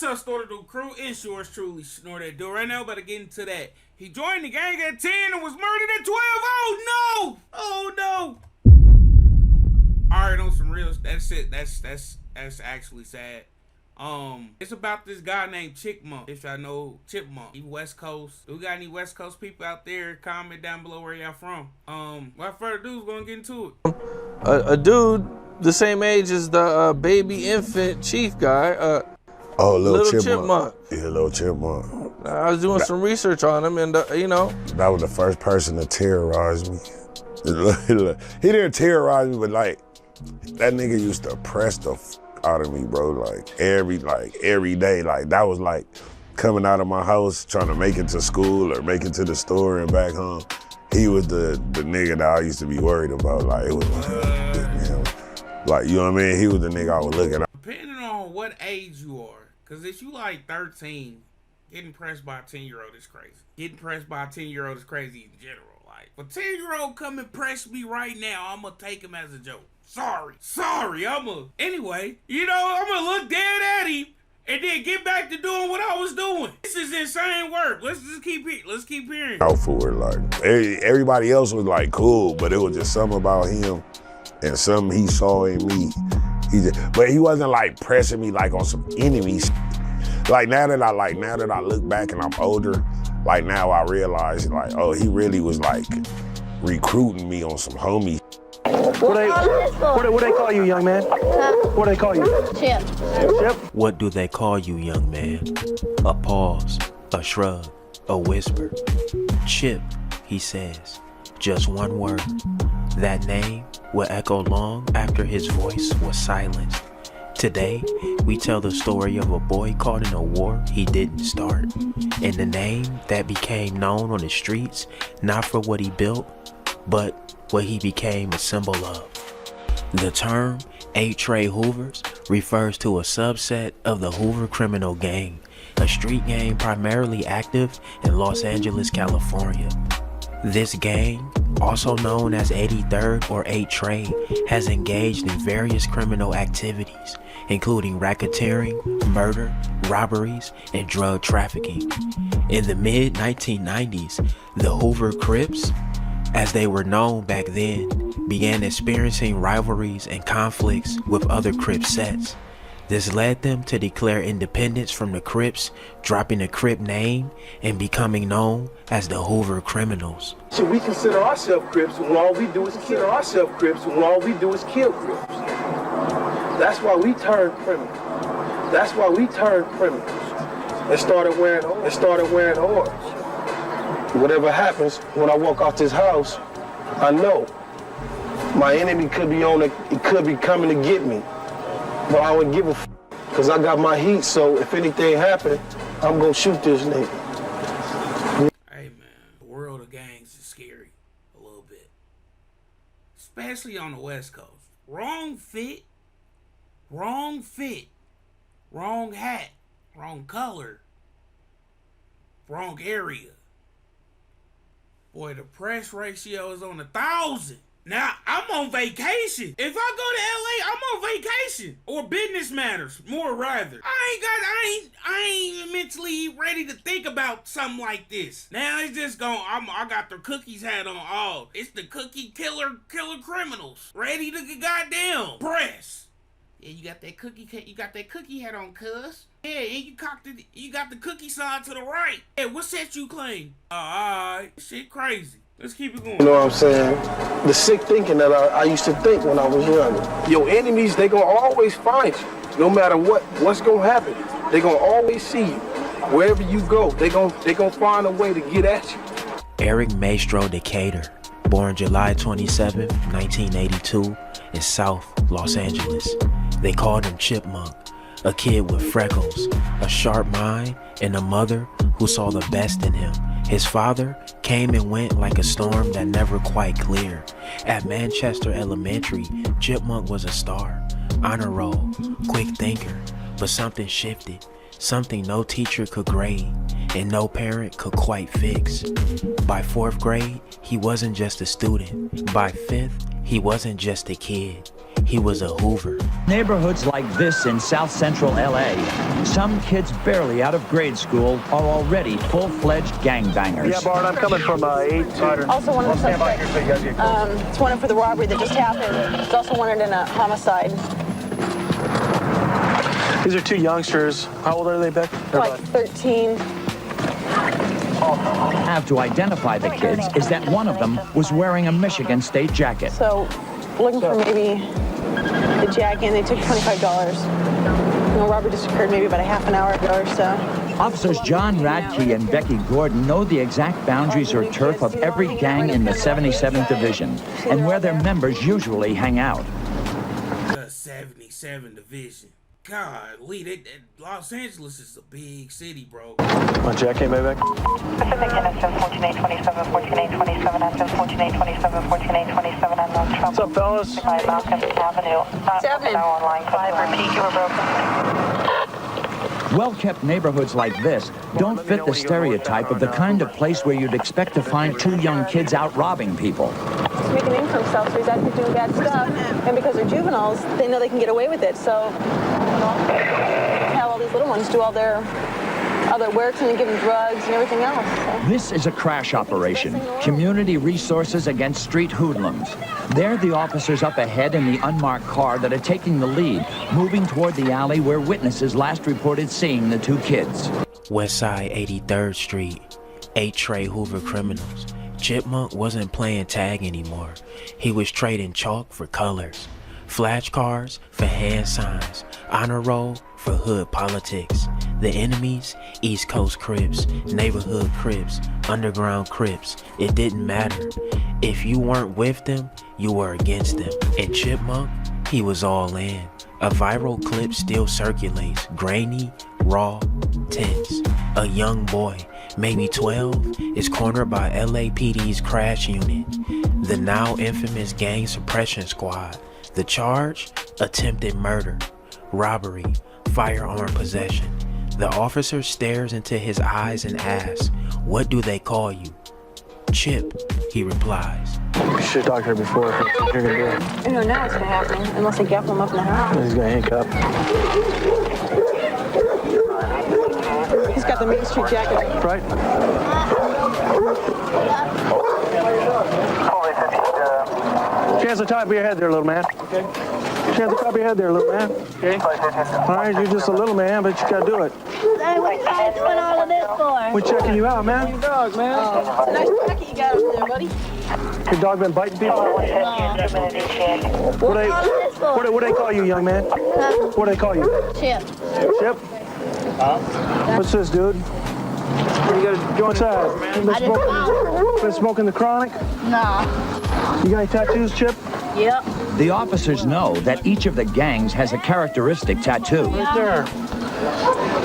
What's up, Store the Crew? It's yours truly, Snore That Dude. Right now, about to get into that. He joined the gang at 10 and was murdered at 12. Oh no! Oh no! Alright, on some real. That's it. That's actually sad. It's about this guy named Chipmunk. If y'all know Chipmunk, he West Coast. Do we got any West Coast people out there? Comment down below where y'all from. Without further ado, we're gonna get into it. A dude the same age as the baby infant chief guy. Lil Chipmonk. Yeah, Lil Chipmonk. I was doing some research on him, and you know, that was the first person to terrorize me. He didn't terrorize me, but like that nigga used to press the out of me, bro. Like every day. Like that was like coming out of my house trying to make it to school or make it to the store and back home. He was the nigga that I used to be worried about. Like it was like you know what I mean. He was the nigga I would look at. Depending on what age you are. Cause if you like 13, getting pressed by a 10-year-old is crazy. Getting pressed by a 10-year-old is crazy in general. Like, if a 10-year-old come and press me right now, I'ma take him as a joke. Sorry, anyway, you know, I'm gonna look dead at him and then get back to doing what I was doing. This is insane work. Let's keep hearing. Out for it, like everybody else was like cool, but it was just something about him and something he saw in me. But he wasn't like pressing me like on some enemies. Like now that I look back and I'm older, like now I realize like, oh, he really was like recruiting me on some homie. What they call you, young man? What do they call you? Chip. Chip? What do they call you, young man? A pause, a shrug, a whisper. Chip, he says, just one word. That name will echo long after his voice was silenced. Today, we tell the story of a boy caught in a war he didn't start, and the name that became known on the streets, not for what he built, but what he became a symbol of. The term 8 Trey Hoovers refers to a subset of the Hoover Criminal gang, a street gang primarily active in Los Angeles, California. This gang, also known as 83rd or 8 Trey, has engaged in various criminal activities, including racketeering, murder, robberies, and drug trafficking. In the mid-1990s, the Hoover Crips, as they were known back then, began experiencing rivalries and conflicts with other Crip sets. This led them to declare independence from the Crips, dropping the Crip name and becoming known as the Hoover Criminals. So we consider ourselves Crips when all we do is kill Crips. That's why we turned criminals. And started wearing orange. Whatever happens when I walk off this house, I know my enemy could be coming to get me. But I wouldn't give a f, cause I got my heat, so if anything happened, I'm gonna shoot this nigga. Hey man, the world of gangs is scary a little bit. Especially on the West Coast. Wrong fit, wrong hat, wrong color, wrong area. Boy, the press ratio is on 1,000. Now, I'm on vacation. If I go to LA, I'm on vacation. Or business matters, more rather. I ain't mentally ready to think about something like this. Now it's just I got the cookies hat on all. It's the cookie killer criminals. Ready to get goddamn press. Yeah, you got that cookie hat on, cuz. Yeah, and you got the cookie side to the right. Yeah, what set you claim? Alright, shit crazy. Let's keep it going. You know what I'm saying? The sick thinking that I used to think when I was younger. Your enemies, they gonna always find you. No matter what's gonna happen. They gonna always see you. Wherever you go, they gonna find a way to get at you. Eric Maestro Decatur, born July 27, 1982, in South Los Angeles. They called him Chipmunk, a kid with freckles, a sharp mind, and a mother who saw the best in him. His father came and went like a storm that never quite cleared. At Manchester Elementary, Chipmunk was a star, honor roll, quick thinker, but something shifted, something no teacher could grade, and no parent could quite fix. By 4th grade, he wasn't just a student. By 5th, he wasn't just a kid. He was a Hoover. Neighborhoods like this in South Central LA, some kids barely out of grade school are already full-fledged gangbangers. Yeah, Bart, I'm coming from 8. Also wanted it's wanted for the robbery that just happened. It's also wanted in a homicide. These are 2 youngsters. How old are they, Beck? Like 13. Have to identify the kids is that one of them was wearing a Michigan State jacket. So, looking for maybe the jacket, and they took $25. The robbery just occurred maybe about a half an hour ago or so. Officers John Radke and Becky Gordon know the exact boundaries or turf of every gang in the 77th Division and where their members usually hang out. The 77 Division. God, Lee, Los Angeles is a big city, bro. My jacket, baby. Pacific NSM 14827, 14827, SM 14827, 14827, unknown trouble. What's up, fellas? By Malcolm Avenue. Now on line 5, repeat, you were broken. Well-kept neighborhoods like this don't fit the stereotype of the kind of place where you'd expect to find 2 young kids out robbing people. He's making a name for himself, so he's actually doing bad stuff. And because they're juveniles, they know they can get away with it. So, have all these little ones do all their works and then give them drugs and everything else. So. This is a crash operation. Community resources against street hoodlums. They're the officers up ahead in the unmarked car that are taking the lead, moving toward the alley where witnesses last reported seeing the 2 kids. Westside 83rd Street, 8 Trey Hoover Criminals. Chipmunk wasn't playing tag anymore. He was trading chalk for colors, flashcards for hand signs, honor roll for hood politics. The enemies, East Coast Crips, neighborhood Crips, underground Crips. It didn't matter. If you weren't with them, you were against them. And Chipmunk, he was all in. A viral clip still circulates, grainy, raw, tense. A young boy, maybe 12, is cornered by LAPD's crash unit, the now infamous gang suppression squad. The charge? Attempted murder, robbery, firearm possession. The officer stares into his eyes and asks, "What do they call you?" "Chip," he replies. You should have talked to her before if you're going to do it. You know, now it's going to happen, unless they gavel him up in the house. He's going to handcuff. He's got the Main Street jacket. Right? Hands on top of your head there, little man. Okay. Hands on top of your head there, little man. Okay. All right, you're just a little man, but you got to do it. Hey, what are you guys doing all of this for? We're checking you out, man. Your dog, man. It's a nice jacket you got over there, buddy. Your dog been biting people? What What do they call you, young man? What do they call you? Chip. Chip? What's this, dude? What's that? Been smoking the chronic? No. You got any tattoos, Chip? Yep. The officers know that each of the gangs has a characteristic tattoo. Right there.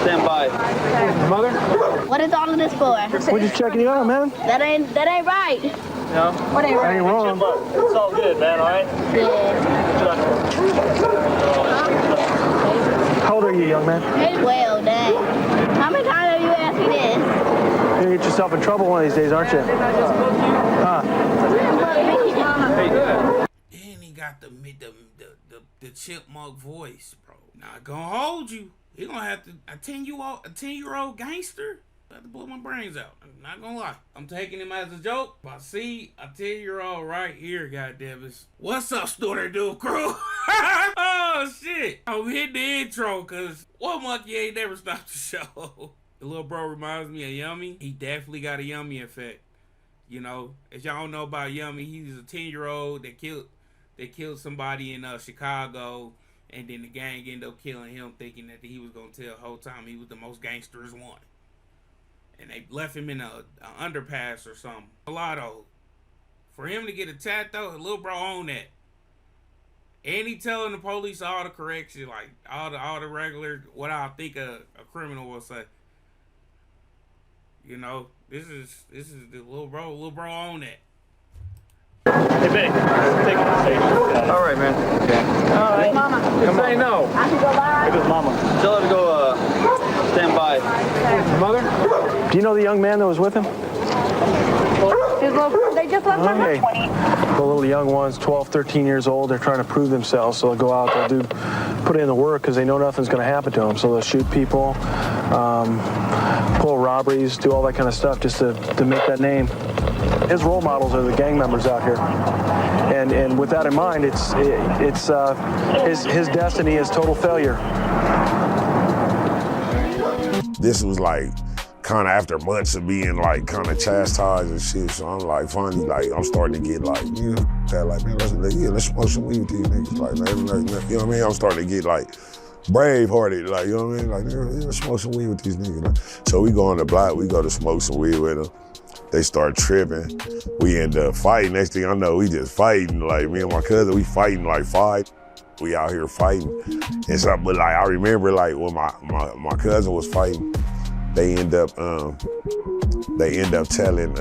Stand by. Mother? What is all of this for? We're just checking you out, man. That ain't right. No. What ain't right? Ain't wrong. It's all good, man, all right? Yeah. How old are you, young man? Well, dang. How many times have you asked me this? You're gonna get yourself in trouble one of these days, aren't you? Huh? And he got the chipmunk voice, bro. Not gonna hold you. He gonna have to a 10-year-old gangster. I have to blow my brains out. I'm not gonna lie. I'm taking him as a joke. But I see a 10-year-old right here, goddammit. What's up, Snorter Dude Crew? Oh shit. I'm hitting the intro cause one monkey ain't never stopped the show. The little bro reminds me of Yummy. He definitely got a Yummy effect. You know, as y'all don't know about Yummy, he's a 10-year-old that killed somebody in Chicago, and then the gang ended up killing him, thinking that he was gonna tell the whole time he was the most gangsterest one. And they left him in a underpass or something. A lot of for him to get a tat though, little bro own that. And he telling the police all the correction, like all the regular what I think a criminal will say. You know, this is the little bro on that. Hey, babe, take it. All right, man. Okay. All right. Mama. Come on. No. I can go by. It was Mama. Tell her to go stand by. Mother? Do you know the young man that was with him? They just left my house. Okay. The little young ones, 12, 13 years old, they're trying to prove themselves. So they'll go out, they'll put in the work because they know nothing's going to happen to them. So they'll shoot people, pull robberies, do all that kind of stuff just to make that name. His role models are the gang members out here. And with that in mind, his destiny is total failure. This was like kind of after months of being like kind of chastised and shit. So I'm like, finally, like I'm starting to get like, you know, that like, man, let's smoke some weed with these niggas. Like, you know what I mean? I'm starting to get like brave-hearted, like, you know what I mean? Like, let's smoke some weed with these niggas. Like, so we go on the block, we go to smoke some weed with them. They start tripping. We end up fighting. Next thing I know, we just fighting. Like me and my cousin, we fighting like 5. We out here fighting. And so, but like I remember like when my cousin was fighting, they end up telling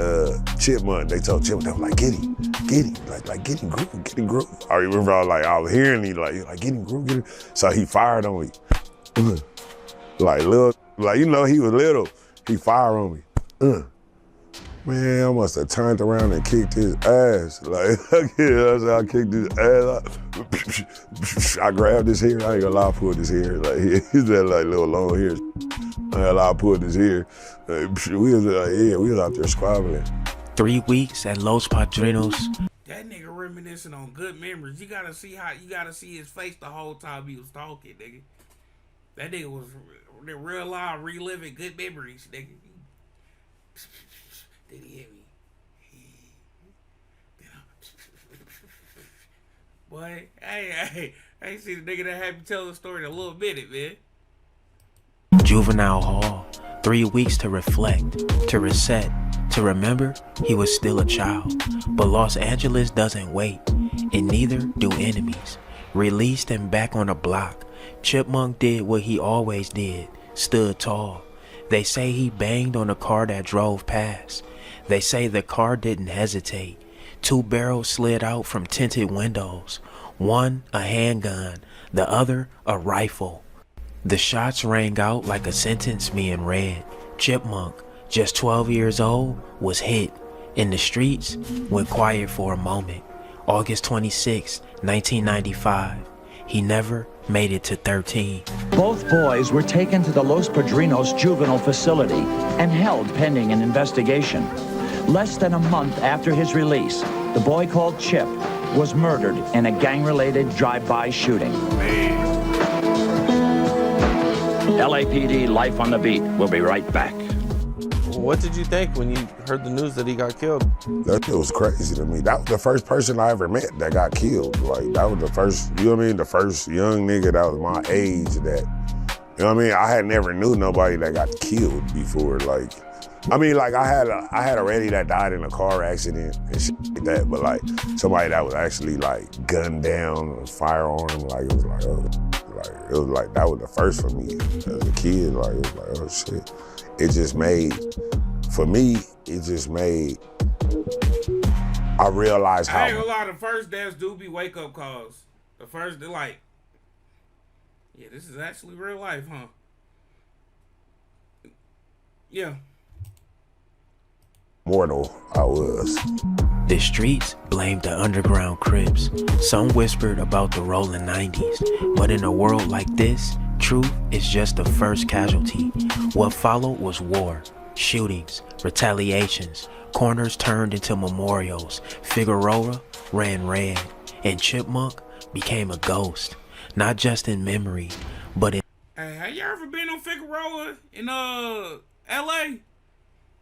Chipmunk. They told Chipmunk, they were like, get him, like get him groove. I remember I was hearing him like get him groove, get him. So he fired on me. Like you know, he was little. He fired on me. Man, I must have turned around and kicked his ass. Like, I kicked his ass. I grabbed his hair. I ain't gonna lie, I pulled his hair. Like, he's that like little long hair. I pulled his hair. We was out there squabbling. 3 weeks at Los Padrinos. That nigga reminiscing on good memories. You gotta see his face the whole time he was talking, nigga. That nigga was real live reliving good memories, nigga. Did he hit me? Boy, hey, I ain't seen the nigga that had me tell the story in a little minute, man. Juvenile Hall. 3 weeks to reflect, to reset, to remember he was still a child. But Los Angeles doesn't wait, and neither do enemies. Released and back on the block, Chipmunk did what he always did, stood tall. They say he banged on a car that drove past. They say the car didn't hesitate. 2 barrels slid out from tinted windows. One a handgun, the other a rifle. The shots rang out like a sentence being read. Chipmunk, just 12 years old, was hit. In the streets, went quiet for a moment. August 26, 1995. He never made it to 13. Both boys were taken to the Los Padrinos juvenile facility and held pending an investigation. Less than a month after his release, the boy called Chip was murdered in a gang-related drive-by shooting. LAPD Life on the Beat. We'll be right back. What did you think when you heard the news that he got killed? That shit was crazy to me. That was the first person I ever met that got killed. Like, that was the first, you know what I mean? The first young nigga that was my age that, you know what I mean? I had never knew nobody that got killed before. Like, I mean, like I had a lady that died in a car accident and shit like that, but like somebody that was actually like gunned down, a firearm, like it was like, that was the first for me as a kid. Like, it was like, oh shit. It just made, for me, I realized how. I ain't gonna lie, the first deaths do be wake up calls. The first, they're like, yeah, this is actually real life, huh? Yeah. Mortal I was. The streets blamed the underground Crips. Some whispered about the rolling 90s. But in a world like this, truth is just the first casualty. What followed was war, shootings, retaliations. Corners turned into memorials. Figueroa ran red. And Chipmunk became a ghost. Not just in memory, but in... Hey, have you ever been on Figueroa in LA?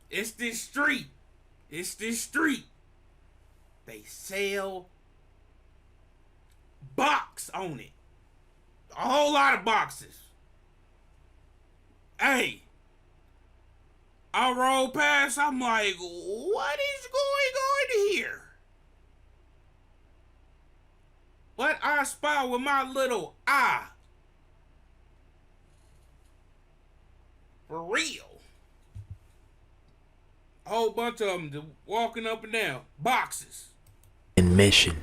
It's this street. They sell box on it. A whole lot of boxes. Hey, I rolled past, I'm like, what is going on here? What I spy with my little eye. For real. A whole bunch of them just walking up and down. Boxes. In mission.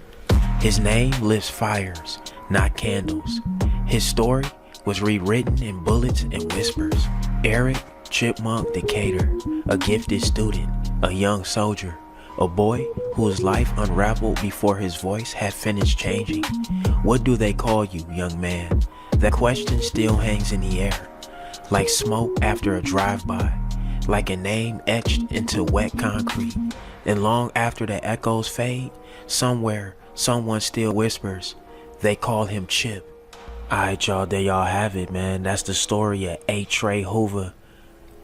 His name lifts fires, not candles. His story was rewritten in bullets and whispers. Eric Chipmunk Decatur, a gifted student, a young soldier, A boy whose life unraveled before his voice had finished changing. What do they call you, young man? The question still hangs in the air, like smoke after a drive-by, like a name etched into wet concrete. And long after the echoes fade, somewhere, someone still whispers, they call him Chip. Alright, y'all, there y'all have it, man. That's the story of A. Trey Hoover.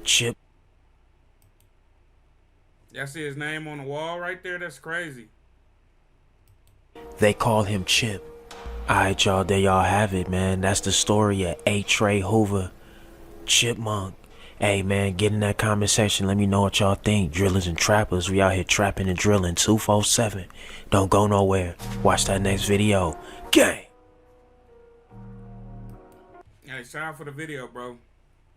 Chip. Y'all see his name on the wall right there? That's crazy. They call him Chip. Alright, y'all, there y'all have it, man. That's the story of A. Trey Hoover. Chipmunk. Hey, man, get in that comment section. Let me know what y'all think. Drillers and trappers, we out here trapping and drilling 247. Don't go nowhere. Watch that next video. Gang! Hey, shout out for the video, bro.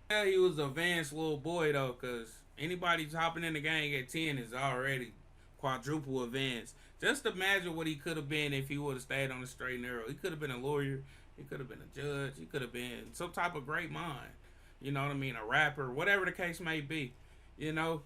Yeah, he was an advanced little boy, though, because anybody hopping in the gang at 10 is already quadruple advanced. Just imagine what he could have been if he would have stayed on the straight and narrow. He could have been a lawyer. He could have been a judge. He could have been some type of great mind. You know what I mean? A rapper, whatever the case may be. You know?